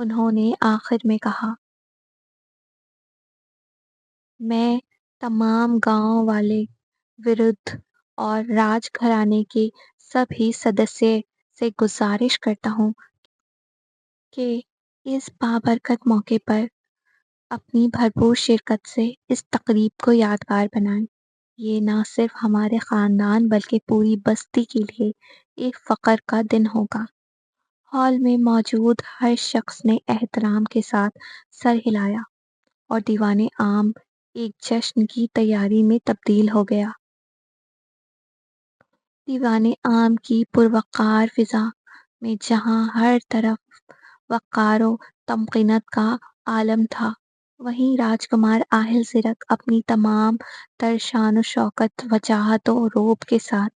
انہوں نے آخر میں کہا، میں تمام گاؤں والے ورد اور راج گھرانے کے سبھی سدسیہ سے گزارش کرتا ہوں کہ اس بابرکت موقع پر اپنی بھرپور شرکت سے اس تقریب کو یادگار بنائیں۔ یہ نہ صرف ہمارے خاندان بلکہ پوری بستی کے لیے ایک فخر کا دن ہوگا۔ ہال میں موجود ہر شخص نے احترام کے ساتھ سر ہلایا اور دیوان عام ایک جشن کی تیاری میں تبدیل ہو گیا۔ دیوان عام کی پروقار فضا میں جہاں ہر طرف وقار و تمکنت کا عالم تھا، وہیں راجکمار آہل زرق اپنی تمام تر شان و شوکت، وجاہت و روب کے ساتھ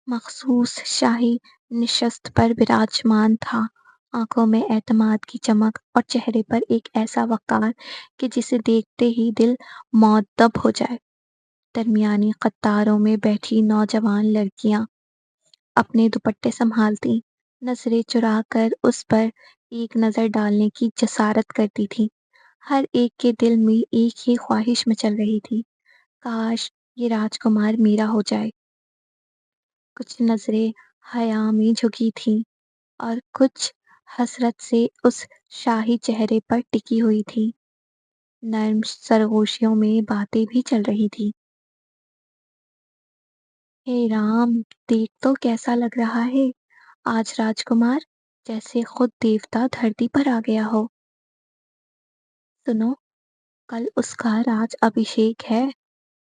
مخصوص شاہی نشست پر براجمان تھا، آنکھوں میں اعتماد کی چمک اور چہرے پر ایک ایسا وقار کہ جسے دیکھتے ہی دل مؤدب ہو جائے۔ درمیانی قطاروں میں بیٹھی نوجوان لڑکیاں اپنے دوپٹے سنبھالتی، نظریں چرا کر اس پر ایک نظر ڈالنے کی جسارت کرتی تھیں۔ ہر ایک کے دل میں ایک ہی خواہش مچل رہی تھی، کاش یہ راجکمار میرا ہو جائے۔ کچھ نظریں حیا میں جھکی تھیں اور کچھ حسرت سے اس شاہی چہرے پر ٹکی ہوئی تھیں۔ نرم سرگوشیوں میں باتیں بھی چل رہی تھیں۔ ہے رام، دیکھ تو کیسا لگ رہا ہے آج راجکمار، جیسے خود دیوتا دھرتی پر آ گیا ہو۔ سنو، کل اس کا راج ابھیشیک ہے،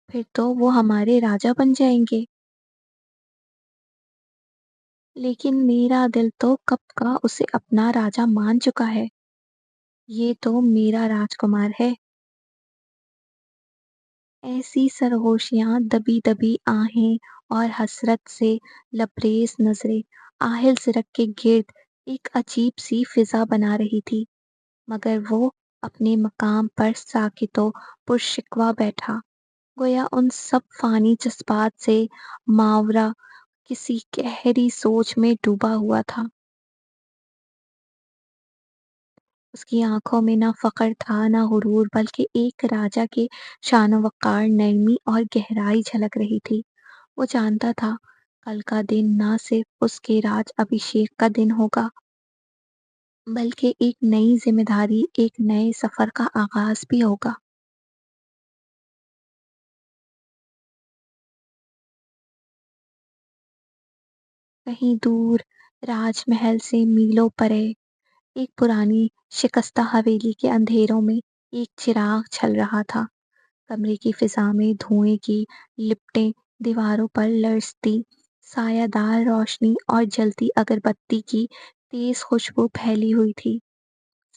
پھر تو وہ ہمارے راجا بن جائیں گے۔ لیکن میرا دل تو کب کا اسے اپنا راجا مان چکا ہے۔ یہ تو میرا راجکمار ہے۔ ایسی سرگوشیاں، دبی دبی آہیں اور حسرت سے لبریز نظریں آہل زرق کے گرد ایک عجیب سی فضا بنا رہی تھی، مگر وہ اپنے مقام پر ساکت و پرشکوہ بیٹھا، گویا ان سب فانی جذبات سے ماورا کسی گہری سوچ میں ڈوبا ہوا تھا۔ اس کی آنکھوں میں نہ فخر تھا نہ غرور، بلکہ ایک راجا کے شان و وقار، نرمی اور گہرائی جھلک رہی تھی۔ وہ جانتا تھا کل کا دن نہ صرف اس کے راج ابھیشیک کا دن ہوگا، بلکہ ایک نئی ذمہ داری، ایک نئے سفر کا آغاز بھی ہوگا۔ کہیں دور راج محل سے میلوں پرے ایک پرانی شکستہ حویلی کے اندھیروں میں ایک چراغ چھل رہا تھا۔ کمرے کی فضا میں دھوئیں کی لپٹیں، دیواروں پر لرزتی سایہ دار روشنی اور جلتی اگربتی کی تیز خوشبو پھیلی ہوئی تھی۔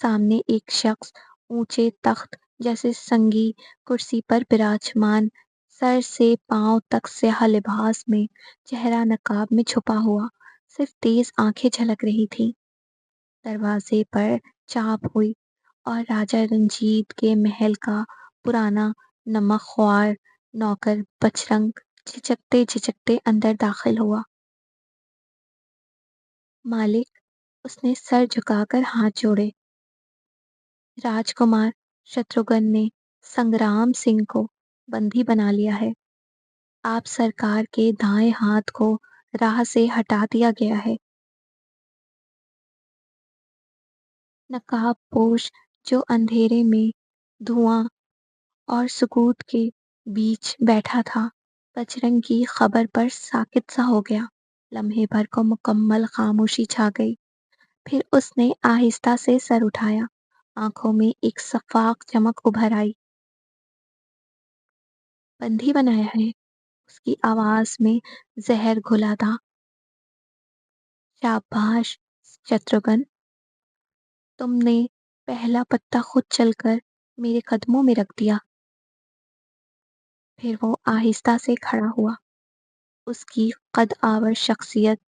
سامنے ایک شخص اونچے تخت جیسے سنگی کرسی پر براجمان، سر سے پاؤں تک سیاہ لباس میں، چہرہ نقاب میں چھپا ہوا، صرف تیز آنکھیں جھلک رہی تھیں۔ دروازے پر چاپ ہوئی اور راجا رنجیت کے محل کا پرانا نمک خوار نوکر بجرنگ جھجکتے جھجکتے اندر داخل ہوا۔ مالک، اس نے سر جھکا کر ہاتھ جوڑے۔ راجکمار شتروگھن نے سنگرام سنگھ کو بندی بنا لیا ہے۔ آپ سرکار کے دائیں ہاتھ کو راہ سے ہٹا دیا گیا ہے۔ نقاب پوش جو اندھیرے میں دھواں اور سکوت کے بیچ بیٹھا تھا، بجرنگ کی خبر پر ساکت سا ہو گیا۔ لمحے بھر کو مکمل خاموشی چھا گئی، پھر اس نے آہستہ سے سر اٹھایا، آنکھوں میں ایک شفاف چمک ابھر آئی۔ بندی بنایا ہے؟ اس کی آواز میں زہر گھلا تھا۔ شاباش شتروگھن، تم نے پہلا پتا خود چل کر میرے قدموں میں رکھ دیا۔ پھر وہ آہستہ سے کھڑا ہوا، اس کی قد آور شخصیت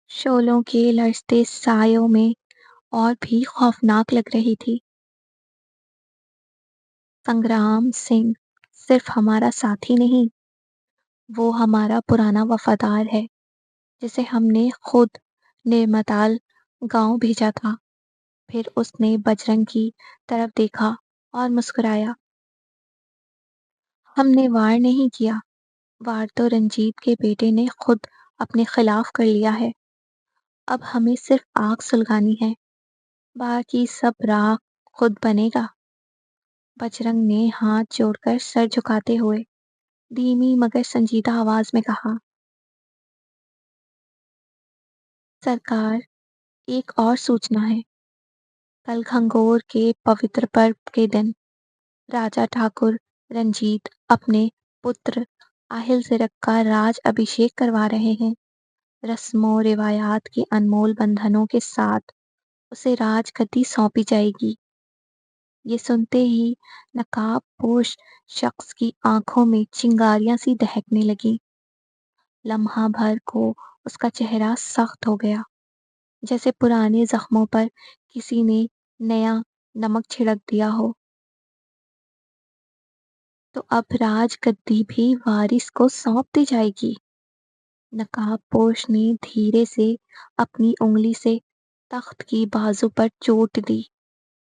شعلوں کے لرزتے سایوں میں اور بھی خوفناک لگ رہی تھی۔ سنگرام سنگھ صرف ہمارا ساتھی نہیں، وہ ہمارا پرانا وفادار ہے، جسے ہم نے خود نرمتال گاؤں بھیجا تھا۔ پھر اس نے بجرنگ کی طرف دیکھا اور مسکرایا۔ ہم نے وار نہیں کیا، وار تو رنجیت کے بیٹے نے خود اپنے خلاف کر لیا ہے۔ اب ہمیں صرف آگ سلگانی ہے، باقی سب راکھ خود بنے گا۔ بجرنگ نے ہاتھ جوڑ کر سر جھکاتے ہوئے دھیمی مگر سنجیدہ آواز میں کہا، سرکار، ایک اور سوچنا ہے۔ کل گھنگور کے پوتر پرب کے دن راجا ٹھاکر رنجیت اپنے پتر آہل زرک کا راج ابھیشیک کروا رہے ہیں۔ رسم و روایات کے انمول بندھنوں کے ساتھ اسے راج گدی سونپی جائے گی۔ یہ سنتے ہی نقاب پوش شخص کی آنکھوں میں چنگاریاں سی دہکنے لگیں۔ لمحہ بھر کو اس کا چہرہ سخت ہو گیا، جیسے پرانے زخموں پر کسی نے نیا نمک چھڑک دیا ہو۔ تو اب راج گدی بھی وارث کو سونپ دی جائے گی؟ نقاب پوش نے دھیرے سے اپنی انگلی سے تخت کی بازو پر چوٹ دی،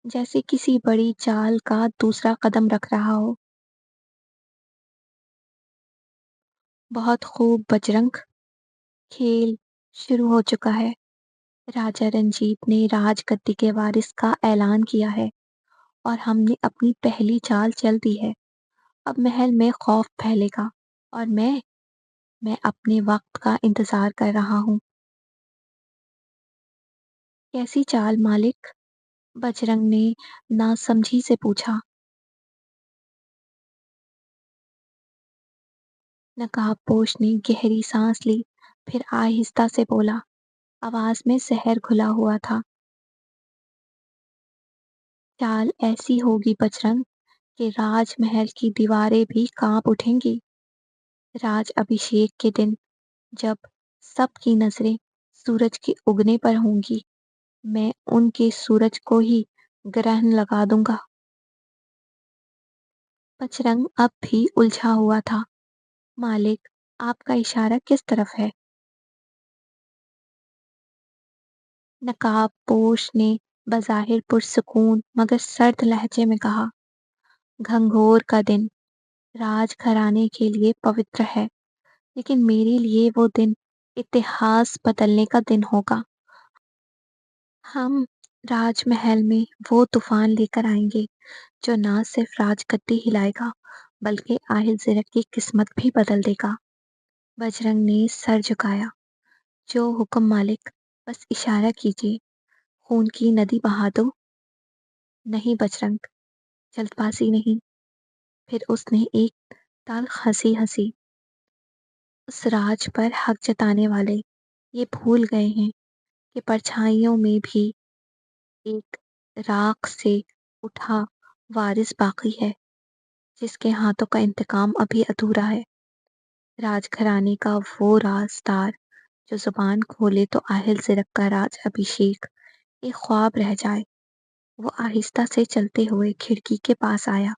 جیسے کسی بڑی چال کا دوسرا قدم رکھ رہا ہو۔ بہت خوب بجرنگ، کھیل شروع ہو چکا ہے۔ راجا رنجیت نے راج گدی کے وارث کا اعلان کیا ہے اور ہم نے اپنی پہلی چال چل دی ہے۔ اب محل میں خوف پھیلے گا اور میں اپنے وقت کا انتظار کر رہا ہوں۔ کیسی چال مالک؟ بجرنگ نے ناسمجھی سے پوچھا۔ نقاب پوش نے گہری سانس لی، پھر آہستہ سے بولا، آواز میں زہر گھلا ہوا تھا۔ چال ایسی ہوگی بجرنگ کہ راج محل کی دیواریں بھی کانپ اٹھیں گی۔ راج ابھیشیک کے دن جب سب کی نظریں سورج کے اگنے پر ہوں گی، میں ان کے سورج کو ہی گرہن لگا دوں گا۔ بجرنگ اب بھی الجھا ہوا تھا۔ مالک، آپ کا اشارہ کس طرف ہے؟ نقاب پوش نے بظاہر پرسکون مگر سرد لہجے میں کہا، گھنگور کا دن راج گھرانے کے لیے پوتر ہے، لیکن میرے لیے وہ دن اتہاس بدلنے کا دن ہوگا۔ ہم راج محل میں وہ طوفان لے کر آئیں گے جو نہ صرف راج گدی ہلائے گا بلکہ آہل زرک کی قسمت بھی بدل دے گا۔ بجرنگ نے سر جھکایا، جو حکم مالک، بس اشارہ کیجیے، خون کی ندی بہا دو۔ نہیں بجرنگ، جلد بازی نہیں۔ پھر اس نے ایک تلخ ہنسی ہنسی۔ اس راج پر حق جتانے والے یہ بھول گئے ہیں کہ پرچھائیوں میں بھی ایک راکھ سے اٹھا وارث باقی ہے، جس کے ہاتھوں کا انتقام ابھی ادھورا ہے۔ راج گھرانے کا وہ رازدار جو زبان کھولے تو آہل زرک کا راج ابھیشیک ایک خواب رہ جائے۔ وہ آہستہ سے چلتے ہوئے کھڑکی کے پاس آیا۔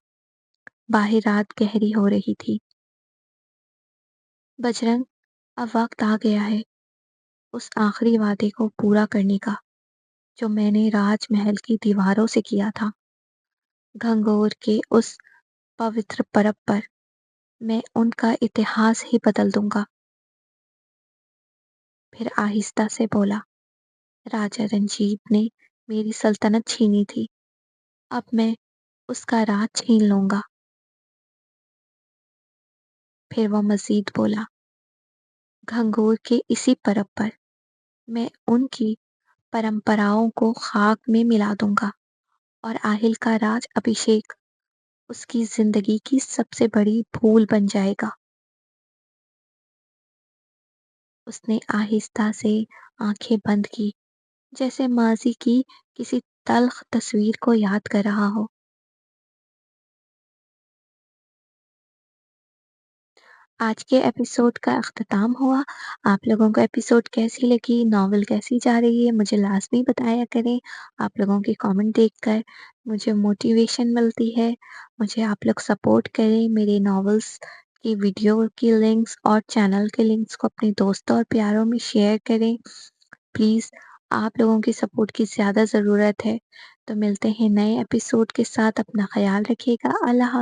باہر رات گہری ہو رہی تھی۔ بجرنگ، اب وقت آ گیا ہے اس آخری وعدے کو پورا کرنے کا جو میں نے راج محل کی دیواروں سے کیا تھا۔ گھنگور کے اس پوتر پرب پر میں ان کا اتہاس ہی بدل دوں گا۔ پھر آہستہ سے بولا، راجا رنجیت نے میری سلطنت چھینی تھی، اب میں اس کا راج چھین لوں گا۔ پھر وہ مزید بولا، گھنگور کے اسی پرب پر میں ان کی پرمپراؤں کو خاک میں ملا دوں گا اور آہل کا راج ابھیشیک اس کی زندگی کی سب سے بڑی بھول بن جائے گا۔ اس نے آہستہ سے آنکھیں بند کی، جیسے ماضی کی کسی تلخ تصویر کو یاد کر رہا ہو۔ آج کے ایپیسوڈ کا اختتام ہوا۔ آپ لوگوں کو ایپیسوڈ کیسی لگی، ناول کیسی جا رہی ہے، مجھے لازمی بتایا کریں۔ آپ لوگوں کی کامنٹ دیکھ کر مجھے موٹیویشن ملتی ہے۔ مجھے آپ لوگ سپورٹ کریں، میرے ناولس کی ویڈیو کی لنکس اور چینل کے لنکس کو اپنے دوستوں اور پیاروں میں شیئر کریں پلیز۔ آپ لوگوں کی سپورٹ کی زیادہ ضرورت ہے۔ تو ملتے ہیں نئے ایپیسوڈ کے ساتھ، اپنا خیال رکھیے گا۔ اللہ حافظ۔